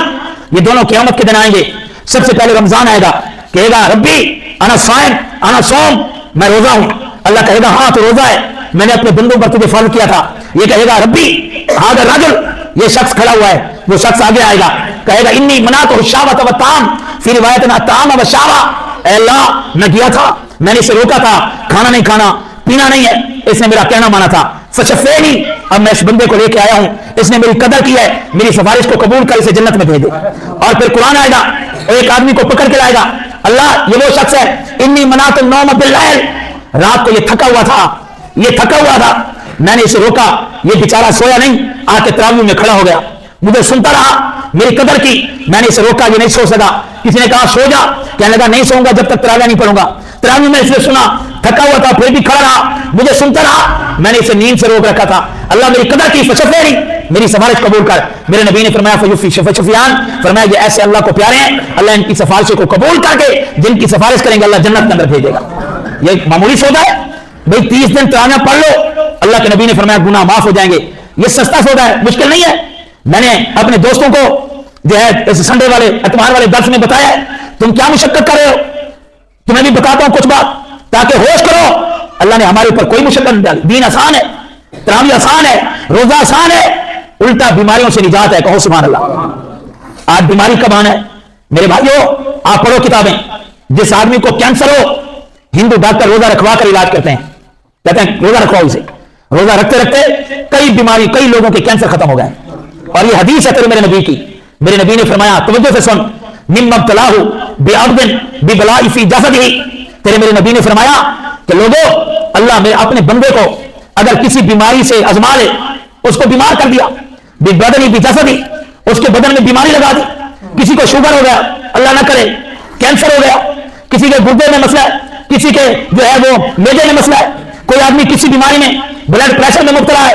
ये दोनों क़यामत के दिन आएंगे। सबसे पहले रमजान आएगा, कहेगा रब्बी अना साइम अना सौम, मैं रोजा हूं। अल्लाह कहेगा हाँ तो रोजा है, मैंने अपने बंदों पर तुझे फर्ज किया था। ये कहेगा रब्बी हादा रजुल, ये शख्स खड़ा हुआ है, वो शख्स आगे आएगा, कहेगा इन्नी मनातु शावत व ताम, फिर रिवायत ना ताम व शावा, अल्लाह मैं गया था, मैंने इसे रोका था, खाना नहीं खाना पीना नहीं है, इसने मेरा कहना माना था, फशफ़ेनी, अब मैं इस बंदे को लेके आया हूं, इसने मेरी कदर की है, मेरी सिफारिश को कबूल कर इसे जन्नत में भेज दे। और फिर कुरान आएगा और एक आदमी को पकड़ के लाएगा, अल्लाह ये वो शख्स है इन्नी मनातु नौम बिल्लैल, रात को ये थका हुआ था, ये थका हुआ था, मैंने इसे रोका, ये बेचारा सोया नहीं, आके तरावी में खड़ा हो गया, मुझे सुनता रहा, मेरी कदर की, मैंने इसे रोका, ये नहीं सो सका। किसी ने कहा सो जा, कहने लगा नहीं सोऊंगा जब तक तरावी नहीं पढ़ूंगा। तरावी में इसने सुना, थका हुआ था, फिर भी खड़ा रहा, मुझे सुनता रहा, मैंने इसे नींद से रोक रखा था, अल्लाह मेरी कदर की, फशफ़ेनी, मेरी सिफारिश कबूल कर। मेरे नबी ने फरमाया फशफ़ियान, फरमाया ये ऐसे अल्लाह को प्यारे हैं, अल्लाह इनकी सिफारिश को कबूल करके जिनकी सिफारिश करेंगे अल्लाह जन्नत के अंदर भेजेगा। ये मामूली सौदा है भाई, 30 दिन तरावियां पढ़ लो, अल्लाह के नबी ने फरमाया गुनाह माफ हो जाएंगे। ये सस्ता सौदा है, मुश्किल नहीं है। मैंने अपने दोस्तों को जो है इस संडे वाले इतवार वाले दर्स में बताया है, तुम क्या मुशक्कत कर रहे हो, तुम्हें भी बताता हूं कुछ बात ताकि होश करो। अल्लाह ने हमारे ऊपर कोई मुशक्कत नहीं डाली, दीन आसान है, तरावी आसान है, रोजा आसान है, उल्टा बीमारियों से निजात है। कहो सुभान अल्लाह। आज बीमारी कब आना है मेरे भाइयों? आप पढ़ो किताबें, जिस आदमी को कैंसर हो, हिंदू डॉक्टर रोजा रखवा कर इलाज करते हैं, कहते हैं रोजा रखवाओ इसे, रोजा रखते रखते कई बीमारी, कई लोगों के कैंसर खत्म हो गए। और ये हदीस है तेरे मेरे नबी की, मेरे नबी ने फरमाया, तवज्जो से सुन, मिम्मब्तलाहु बिअब्दिन बिबलाइ फी जसदिही, तेरे मेरे नबी ने फरमाया कि लोगों, अल्लाह मेरे अपने बंदे को अगर किसी बीमारी से आजमा ले, उसको बीमार कर दिया, बिबदनी बिजसदी, उसके बदन में बीमारी लगा दी, किसी को शुगर हो गया, अल्लाह ना करे कैंसर हो गया, किसी के गुर्दे में मसला है, किसी के जो है वो मेदे में मसला है, कोई आदमी किसी बीमारी में ब्लड प्रेशर में मुब्तला है,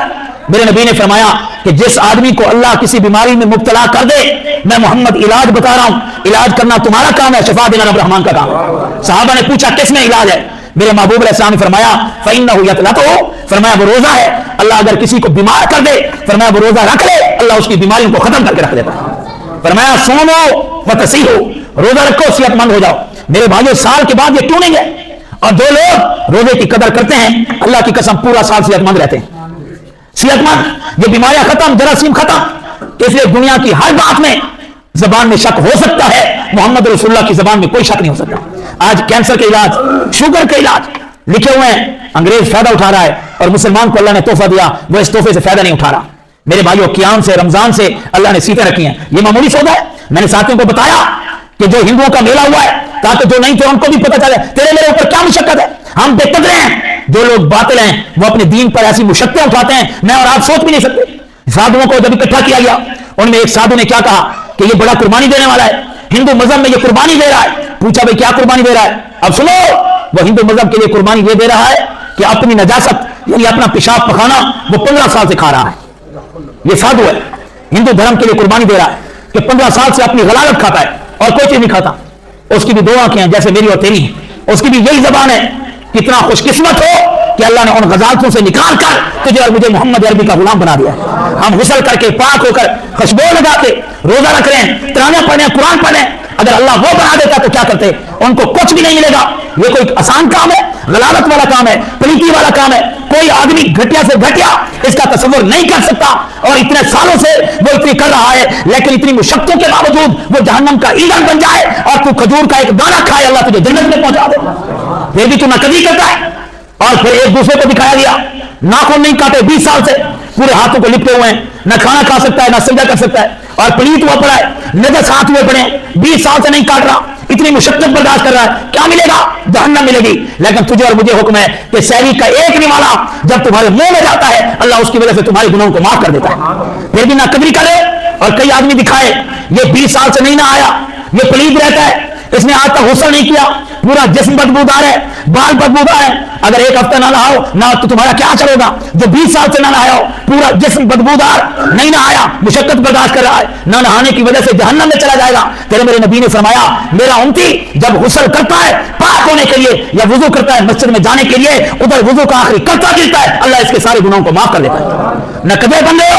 मेरे नबी ने फरमाया कि जिस आदमी को अल्लाह किसी बीमारी में मुब्तला कर दे, मैं मोहम्मद इलाज बता रहा हूं, इलाज करना तुम्हारा काम है, शफा देना रब रहमान का काम है। सहाबा ने पूछा किसमें इलाज है? मेरे महबूब अलैहिस्सलाम ने फरमाया फइन्नहु यतलतहु, फरमाया वो रोजा है, अल्लाह अगर किसी को बीमार कर दे, फरमाया वो रोजा रख ले, अल्लाह उसकी बीमारियों को खत्म करके रख देता है। फरमाया सोमो व तसीहो, रोजा रखो सेहतमंद हो जाओ। मेरे भाइयों, साल के बाद ये क्यों नहीं है? और जो लोग रोजे की कदर करते हैं, अल्लाह की कसम पूरा साल सेहतमंद रहते हैं, सेहतमंद, ये बीमारियां खत्म, जरासीम खत्म। इसलिए दुनिया की हर बात में जबान में शक हो सकता है, मोहम्मद रसूलुल्लाह की जबान में कोई शक नहीं हो सकता। आज कैंसर के इलाज, शुगर के इलाज लिखे हुए हैं, अंग्रेज फायदा उठा रहा है और मुसलमान को अल्लाह ने तोहफा दिया, वो इस तोहफे से फायदा नहीं उठा रहा। मेरे भाइयों, कियाम से रमजान से अल्लाह ने सीटें रखी हैं, ये मामूली सौदा है। मैंने साथियों को बताया कि जो हिंदुओं का मेला हुआ है, ताकि जो नहीं थे उनको भी पता चले तेरे मेरे ऊपर क्या मुशक्कत है। हम बेकदर हैं, जो लोग बातिल हैं वो अपने दीन पर ऐसी मुशक्कतें उठाते हैं, मैं और आप सोच भी नहीं सकते। साधुओं को जब इकट्ठा किया गया, उनमें एक साधु ने क्या कहा कि ये बड़ा कुर्बानी देने वाला है, हिंदू मजहब में ये कुर्बानी दे रहा है। पूछा भाई क्या कुर्बानी दे रहा है? अब सुनो, वो हिंदू मजहब के लिए कुर्बानी ये दे रहा है कि अपनी नजासत यानी अपना पेशाब पखाना वो 15 साल से खा रहा है। ये साधु है, हिंदू धर्म के लिए कुर्बानी दे रहा है कि 15 साल से अपनी गलालत खाता है और कोई चीज नहीं खाता। उसकी भी दो आंखें हैं जैसे मेरी और तेरी, उसकी भी यही जबान है। कितना खुशकिस्मत हो कि अल्लाह ने उन गजालतों से निकाल कर तुझे और मुझे मोहम्मद अरबी का गुलाम बना दिया। हम गुस्ल करके पाक होकर खुशबू लगा के रोजा रख रहे हैं, तरावियां पढ़े, कुरान पढ़े। अगर अल्लाह वो बना देता तो क्या करते? उनको कुछ भी नहीं मिलेगा। ये कोई आसान काम है? गलालत वाला काम है, पलीती वाला काम है। कोई आदमी घटिया से घटिया इसका तस्वुर नहीं कर सकता, और इतने सालों से वो इतनी कर रहा है, लेकिन इतनी मुशक्कतों के बावजूद वो जहन्नम का ईंधन बन जाए और तू खजूर का एक दाना खाए, अल्लाह तुझे जन्नत में पहुंचा दे। फिर भी तू नकदी करता है। और फिर एक दूसरे को दिखाया गया, नाखून नहीं काटे 20 साल से, पूरे हाथों को लिपटे हुए हैं, न खाना खा सकता है, न सजदा कर सकता है, और पलीत हुआ पड़ा है, नजस हाथ हुए पड़े, 20 साल से नहीं काट रहा, इतनी मुशक्कत बर्दाश्त कर रहा है। क्या मिलेगा? जहन्नम मिलेगी। लेकिन तुझे और मुझे हुक्म है कि सहरी का एक निवाला जब तुम्हारे मुंह में जाता है, अल्लाह उसकी वजह से तुम्हारे गुनाहों को माफ कर देता है। फिर भी ना कदरी करे। और कई आदमी दिखाए ये 20 साल से नहीं ना आया, ये पलीत रहता है, इसने आज तक गुस्ल नहीं किया, पूरा जिस्म बदबूदार है, बाल बदबूदार है। अगर एक हफ्ता ना नहाओ ना तो तुम्हारा क्या चलेगा? जो 20 साल से ना नहाया हो, पूरा जिस्म बदबूदार, नहीं नहाया, मुशक्कत बर्दाश्त कर रहा है, ना नहाने की वजह से जहन्नम में चला जाएगा। तेरे मेरे नबी ने फरमाया, मेरा उम्मती जब गुस्ल करता है पाक होने के लिए या वुजू करता है मस्जिद में जाने के लिए, उधर वुजू का आखिरी करता गिरता है, अल्लाह इसके सारे गुनाहों को माफ कर देता है। न कदे बंदे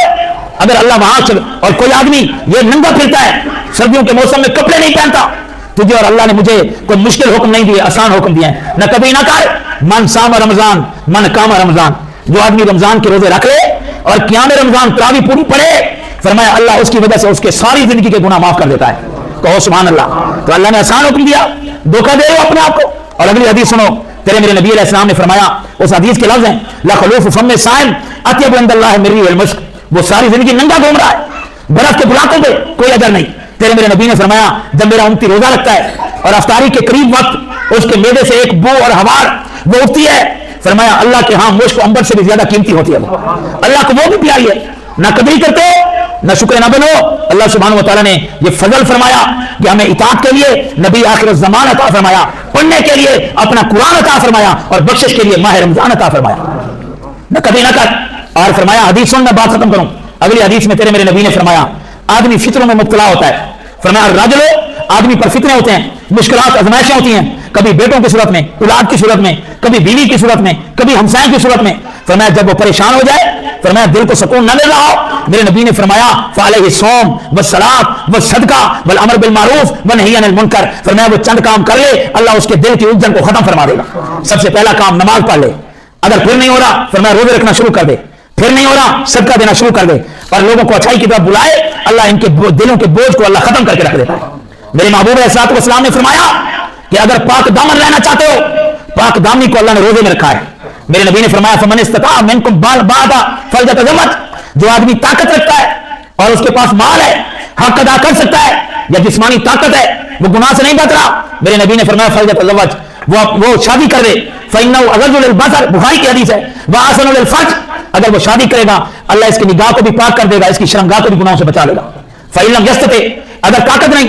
अगर अल्लाह वहां चल। और कोई आदमी ये नंगा फिरता है, सर्दियों के मौसम में कपड़े नहीं पहनता, तुझे और अल्लाह ने मुझे कोई मुश्किल हुक्म नहीं दिए, आसान हुक्म दिए हैं। न कभी ना कर मन साम रमजान मन काम रमजान। जो आदमी रमजान के रोजे रख ले और क़याम रमजान तरावी पूरी पढ़े, फरमाया अल्लाह उसकी वजह से उसके सारी जिंदगी के गुनाह माफ कर देता है। कहो सुभान अल्लाह। तो अल्लाह ने आसान हुक्म दिया, धोखा दे अपने आप को। और अगली हदीस सुनो, तेरे मेरे नबी अलैहि सलाम ने फरमाया, उस हदीस के लफ्ज हैं ला खलूफ फम साइम अत्यब इंदल्लाह मिर्री वल मुश्क। वो सारी जिंदगी नंगा घूम रहा है, बर्फ के बुलाकों पे कोई अजर नहीं। तेरे मेरे नबी ने फरमाया, जब मेरा उम्मती रोजा रखता है और अफ्तारी के करीब वक्त उसके मेदे से एक बू और हवार वो उठती है, फरमाया अल्लाह के हां मुश्क अंबर से भी ज्यादा कीमती होती है। अल्लाह को वो भी प्यारी है। ना कदरी करते ना शुक्र ना बनो। अल्लाह सुब्हानहू व तआला ने ये फजल फरमाया कि हमें इताअत के लिए नबी आखिर ज़मान अता फरमाया, पढ़ने के लिए अपना कुरान अता फरमाया, और बख्शिश के लिए माह रमजान अता फरमाया। न कभी ना कर। और फरमाया, हदीस सुन, मैं बात खत्म करूं। अगली हदीस में तेरे मेरे नबी ने फरमाया, आदमी फित्रों में मुब्तला होता है। फरमाया राजलो, आदमी पर फितने होते हैं, मुश्किलात आजमाइशें होती हैं, कभी बेटों की सूरत में, औलाद की सूरत में, कभी बीवी की सूरत में, कभी हमसाए की सूरत में। फरमाया जब वो परेशान हो जाए, फरमाया दिल को सुकून न मिल रहा हो, मेरे नबी ने फरमाया फालैहि सौम व सलात व सदका वल अमर बिल मारूफ व नही अनिल मुनकर। फरमाया वो चंद काम कर ले, अल्लाह उसके दिल की उलझन को खत्म फरमा देगा। सबसे पहला काम नमाज पढ़ ले, अगर फिर नहीं हो रहा फरमाया रोजे रखना शुरू कर दे, फिर नहीं हो रहा सदका देना शुरू कर दे, और लोगों को अच्छाई की तरफ बुलाए, अल्लाह इनके दिलों के बोझ को अल्लाह खत्म करके रख देता है। मेरे महबूब अलैहिस्सलातु वस्सलाम ने फरमाया कि अगर पाक दामन रहना चाहते हो, पाक दामनी को अल्लाह ने रोजे में रखा है। मेरे नबी ने फरमाया फमन इस्तता मिनकुम बादा फलयतज़व्वज। जो आदमी ताकत रखता है और उसके पास माल है, हक अदा कर सकता है, या जिस्मानी ताकत है, वो गुनाह से नहीं बच रहा, मेरे नबी ने फरमाया फलयतज़व्वज, वो शादी कर दे। फइन्नहु अग़ज़्ज़ु लिल-बसर, बुखारी की हदीस है, व अहसनु लिल-फ़र्ज। अगर वो शादी करेगा अल्लाह इसकी निगाह को भी पाक कर देगा, इसकी शर्मगाह को भी गुनाहों से बचा लेगा। फ़इन लम यस्तति, अगर ताकत नहीं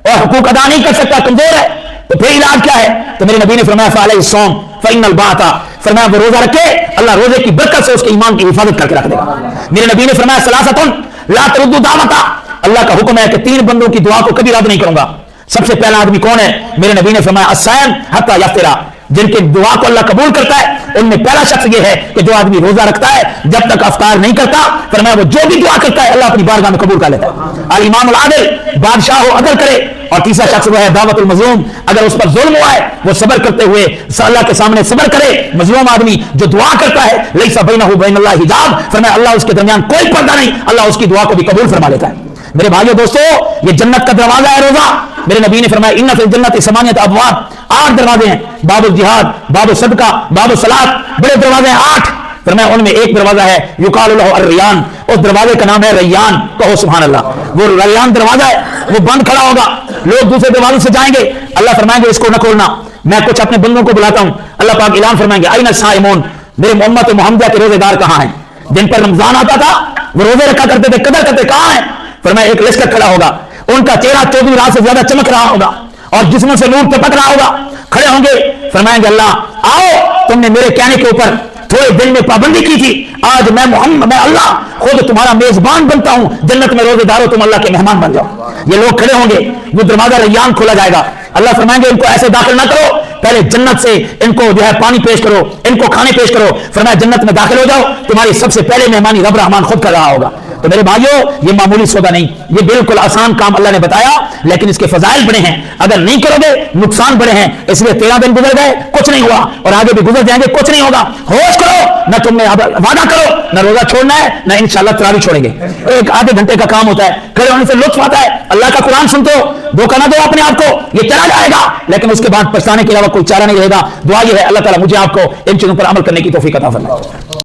और हुकूक अदा नहीं कर सकता, कमजोर है, तो फिर इलाज क्या है? तो मेरे नबी ने फरमाया फअलैहि सौम फ़इन्नल बाता। फरमाया वो रोजा रखे, अल्लाह रोजे की बरकत से उसके ईमान की हिफाजत करके रख देगा। मेरे नबी ने फरमाया सलासतुन ला तरुद्दु दावता। अल्लाह का हुक्म है कि 3 बंदों की दुआ को कभी रद्द नहीं करूंगा। सबसे पहला आदमी कौन है? मेरे नबी ने फरमाया अस्साइम हत्ता यफ्तिरा। जिनके दुआ को अल्लाह कबूल करता है उनमें पहला शख्स ये है कि जो आदमी रोजा रखता है जब तक अफ्तार नहीं करता, फरमाया वो जो भी दुआ करता है अल्लाह अपनी बारगाह में कबूल कर लेता है। अल इमामुल आदिल, बादशाह हो अदल करे। और तीसरा शख्स वो है दावतुल मज़लूम, अगर उस पर जुल्म हुआ है वो सब्र करते हुए अल्लाह के सामने सब्र करे। मजलूम आदमी जो दुआ करता है लैसा बैनहु बैनल्लाहि हिजाब, फरमाया अल्लाह उसके दरमियान कोई पर्दा नहीं, अल्लाह उसकी दुआ को भी कबूल फरमा लेता है। मेरे भाइयों दोस्तों, ये जन्नत का दरवाजा है रोजा। मेरे नबी ने फरमाया इन्ना फिल जन्नति समानियत अबवाब, 8 दरवाजे हैं। बाबुल जिहाद, बाबुल सदका, बाबुल सलात, बड़े दरवाजे हैं 8। फरमाया उनमें एक दरवाजा है युकालु लहु अर्रियान, उस दरवाजे का नाम है रैयान। कहो सुभान अल्लाह। वो रैयान दरवाजा है, वो बंद खड़ा होगा, लोग दूसरे दरवाजे से जाएंगे, अल्लाह फरमाएंगे इसको न खोलना, मैं कुछ अपने बंदों को बुलाता हूं। अल्लाह पाक ऐलान फरमाएंगे आइना साइमून, मेरे उम्मत मुहम्मदा के रोजेदार कहां हैं? जिन पर रमजान आता था वो रोजे रखा करते थे, कदर करते, कहां है? फरमाया एक लश्कर खड़ा होगा, उनका चेहरा 24 रात से ज्यादा चमक रहा होगा और जिस्म से नूर टपक रहा होगा, खड़े होंगे, फरमाएंगे अल्लाह आओ, तुमने मेरे कहने के ऊपर थोड़े दिन में पाबंदी की थी, आज मैं अल्लाह खुद तुम्हारा मेजबान बनता हूं, जन्नत में रोजेदार हो, तुम अल्लाह के मेहमान बन जाओ। ये लोग खड़े होंगे, वो दरवाजा रैयान खोला जाएगा, अल्लाह फरमाएंगे इनको ऐसे दाखिल ना करो, पहले जन्नत से इनको जो है पानी पेश करो, इनको खाने पेश करो, फरमाया जन्नत में दाखिल हो जाओ, तुम्हारी सबसे पहले मेहमानी रब रहमान खुद कर रहा होगा। तो मेरे भाइयों, ये मामूली सौदा नहीं, ये बिल्कुल आसान काम अल्लाह ने बताया, लेकिन इसके फजाइल बड़े हैं, अगर नहीं करोगे नुकसान बड़े हैं। इसलिए 13 दिन गुजर गए, कुछ नहीं हुआ, और आगे भी गुजर जाएंगे, कुछ नहीं होगा। होश करो, न तुमने वादा करो, न रोजा छोड़ना है, न इंशाल्लाह तरावी छोड़ेंगे। एक आधे घंटे का काम होता है, खड़े होने से लुत्फ आता है, अल्लाह का कुरान सुनते हो, धोखा ना दो अपने आप को, ये चला जाएगा, लेकिन उसके बाद पछताने के अलावा कोई चारा नहीं रहेगा। दुआ ये है अल्लाह ताला मुझे आपको इन चीजों पर अमल करने की तौफीक अता फरमाए।